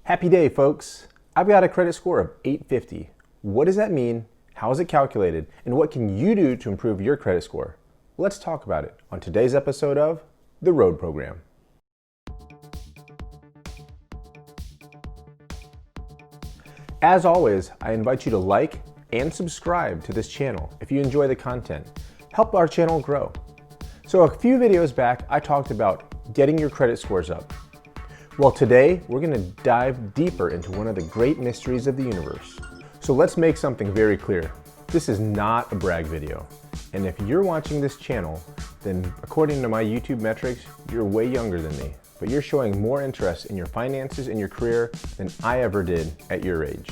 Happy day, folks. I've got a credit score of 850. What does that mean? How is it calculated? And what can you do to improve your credit score? Let's talk about it on today's episode of The Road Program. As always, I invite you to like and subscribe to this channel if you enjoy the content. Help our channel grow. So a few videos back, I talked about getting your credit scores up. Well, today we're going to dive deeper into one of the great mysteries of the universe. So let's make something very clear. This is not a brag video. And if you're watching this channel, then according to my YouTube metrics, you're way younger than me. But you're showing more interest in your finances and your career than I ever did at your age.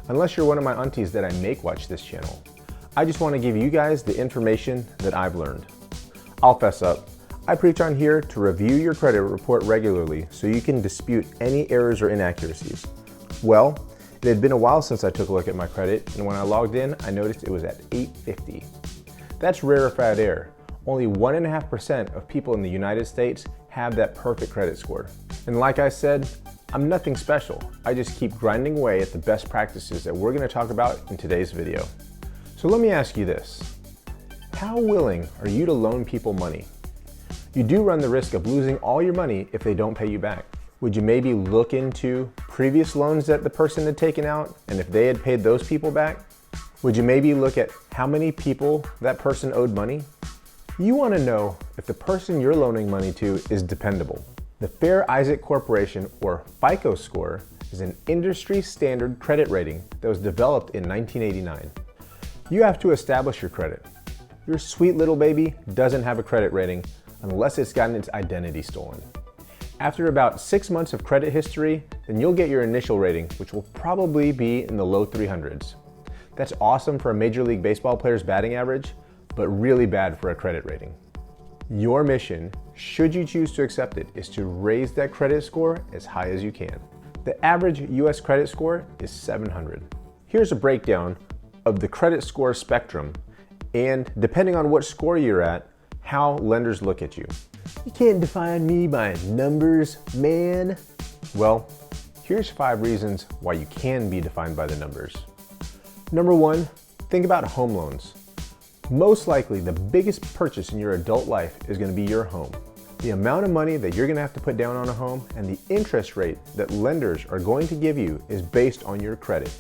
Unless you're one of my aunties that I make watch this channel. I just want to give you guys the information that I've learned. I'll fess up. I preach on here to review your credit report regularly so you can dispute any errors or inaccuracies. Well, it had been a while since I took a look at my credit, and when I logged in, I noticed it was at 850. That's rarefied air. Only 1.5% of people in the United States have that perfect credit score. And like I said, I'm nothing special. I just keep grinding away at the best practices that we're going to talk about in today's video. So let me ask you this. How willing are you to loan people money? You do run the risk of losing all your money if they don't pay you back. Would you maybe look into previous loans that the person had taken out and if they had paid those people back? Would you maybe look at how many people that person owed money? You want to know if the person you're loaning money to is dependable. The Fair Isaac Corporation, or FICO Score, is an industry standard credit rating that was developed in 1989. You have to establish your credit. Your sweet little baby doesn't have a credit rating unless it's gotten its identity stolen. After about 6 months of credit history, then you'll get your initial rating, which will probably be in the low 300s. That's awesome for a Major League Baseball player's batting average, but really bad for a credit rating. Your mission, should you choose to accept it, is to raise that credit score as high as you can. The average US credit score is 700. Here's a breakdown of the credit score spectrum, and depending on what score you're at, how lenders look at you. You can't define me by numbers, man. Well, here's 5 reasons why you can be defined by the numbers. Number 1, think about home loans. Most likely, the biggest purchase in your adult life is going to be your home. The amount of money that you're going to have to put down on a home and the interest rate that lenders are going to give you is based on your credit.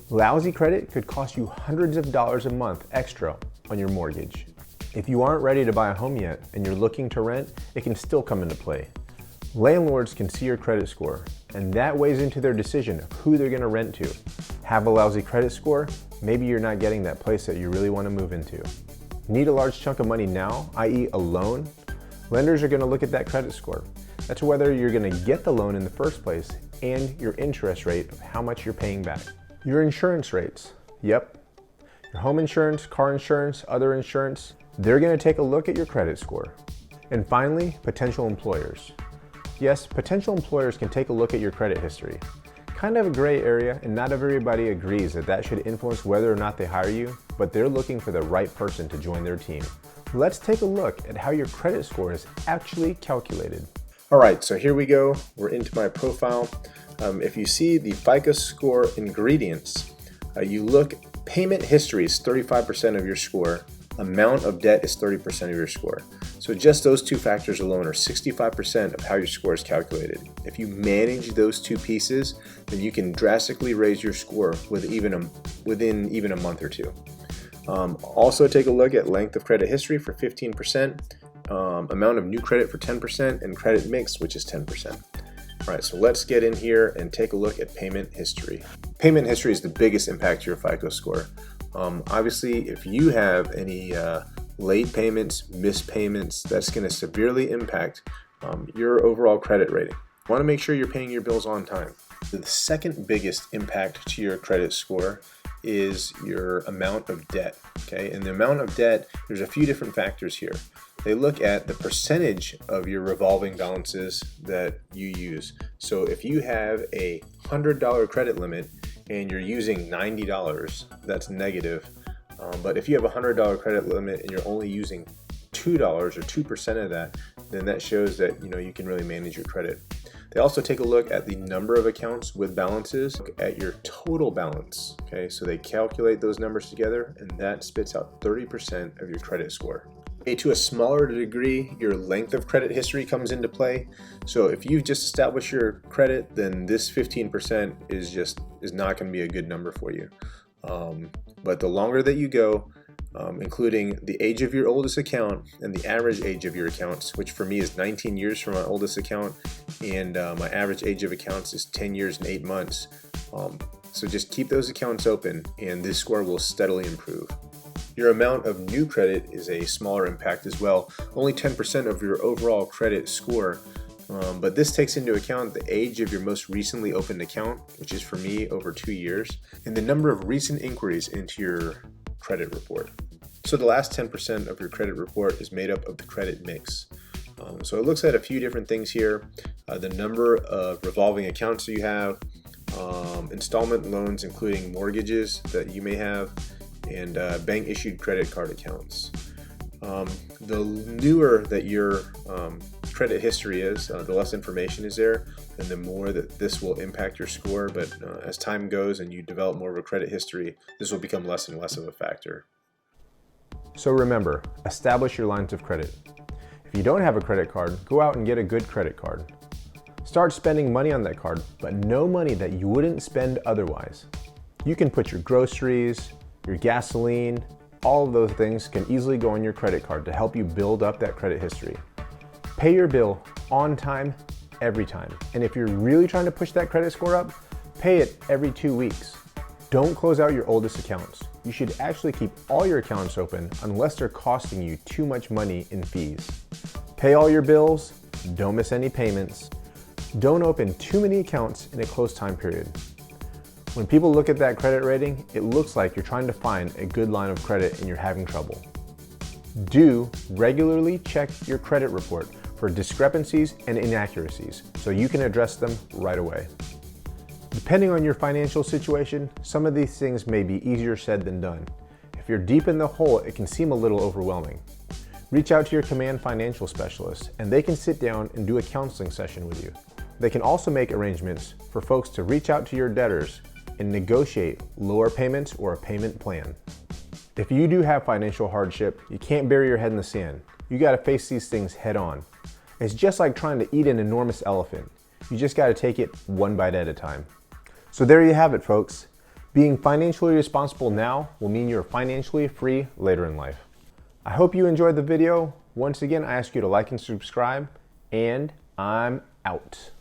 Lousy credit could cost you hundreds of dollars a month extra on your mortgage. If you aren't ready to buy a home yet and you're looking to rent, it can still come into play. Landlords can see your credit score, and that weighs into their decision of who they're going to rent to. Have a lousy credit score? Maybe you're not getting that place that you really want to move into. Need a large chunk of money now, i.e. a loan? Lenders are going to look at that credit score. That's whether you're going to get the loan in the first place and your interest rate of how much you're paying back. Your insurance rates. Yep. Your home insurance, car insurance, other insurance, they're going to take a look at your credit score. And finally, potential employers. Yes, potential employers can take a look at your credit history. Kind of a gray area, and not everybody agrees that that should influence whether or not they hire you, but they're looking for the right person to join their team. Let's take a look at how your credit score is actually calculated. All right, so here we go. We're into my profile. If you see the FICO Score ingredients, you look, payment history is 35% of your score. Amount of debt is 30% of your score. So just those 2 factors alone are 65% of how your score is calculated. If you manage those 2 pieces, then you can drastically raise your score within even a month or 2. Also take a look at length of credit history for 15%, amount of new credit for 10%, and credit mix, which is 10%. All right, so let's get in here and take a look at payment history. Payment history is the biggest impact to your FICO score. Obviously, if you have any late payments, missed payments, that's going to severely impact your overall credit rating. You want to make sure you're paying your bills on time. The second biggest impact to your credit score is your amount of debt. Okay, and the amount of debt, there's a few different factors here. They look at the percentage of your revolving balances that you use. So if you have a $100 credit limit and you're using $90, that's negative. But if you have a $100 credit limit and you're only using $2 or 2% of that, then that shows that you can really manage your credit. They also take a look at the number of accounts with balances, at your total balance. Okay, so they calculate those numbers together, and that spits out 30% of your credit score. To a smaller degree, your length of credit history comes into play. So if you've just established your credit, then this 15% is not going to be a good number for you. But the longer that you go, including the age of your oldest account and the average age of your accounts, which for me is 19 years for my oldest account, and my average age of accounts is 10 years and 8 months. So just keep those accounts open, and this score will steadily improve. Your amount of new credit is a smaller impact as well, only 10% of your overall credit score, but this takes into account the age of your most recently opened account, which is for me over 2 years, and the number of recent inquiries into your credit report. So the last 10% of your credit report is made up of the credit mix. So it looks at a few different things here, the number of revolving accounts that you have, installment loans including mortgages that you may have, and bank issued credit card accounts. The newer that your credit history is, the less information is there, and the more that this will impact your score. But as time goes and you develop more of a credit history, this will become less and less of a factor. So remember, establish your lines of credit. If you don't have a credit card, go out and get a good credit card. Start spending money on that card, but no money that you wouldn't spend otherwise. You can put your groceries, your gasoline, all of those things can easily go on your credit card to help you build up that credit history. Pay your bill on time, every time. And if you're really trying to push that credit score up, pay it every 2 weeks. Don't close out your oldest accounts. You should actually keep all your accounts open unless they're costing you too much money in fees. Pay all your bills, don't miss any payments. Don't open too many accounts in a close time period. When people look at that credit rating, it looks like you're trying to find a good line of credit and you're having trouble. Do regularly check your credit report for discrepancies and inaccuracies so you can address them right away. Depending on your financial situation, some of these things may be easier said than done. If you're deep in the hole, it can seem a little overwhelming. Reach out to your Command financial specialist and they can sit down and do a counseling session with you. They can also make arrangements for folks to reach out to your debtors and negotiate lower payments or a payment plan. If you do have financial hardship, you can't bury your head in the sand. You gotta face these things head on. It's just like trying to eat an enormous elephant. You just gotta take it one bite at a time. So there you have it, folks. Being financially responsible now will mean you're financially free later in life. I hope you enjoyed the video. Once again, I ask you to like and subscribe, and I'm out.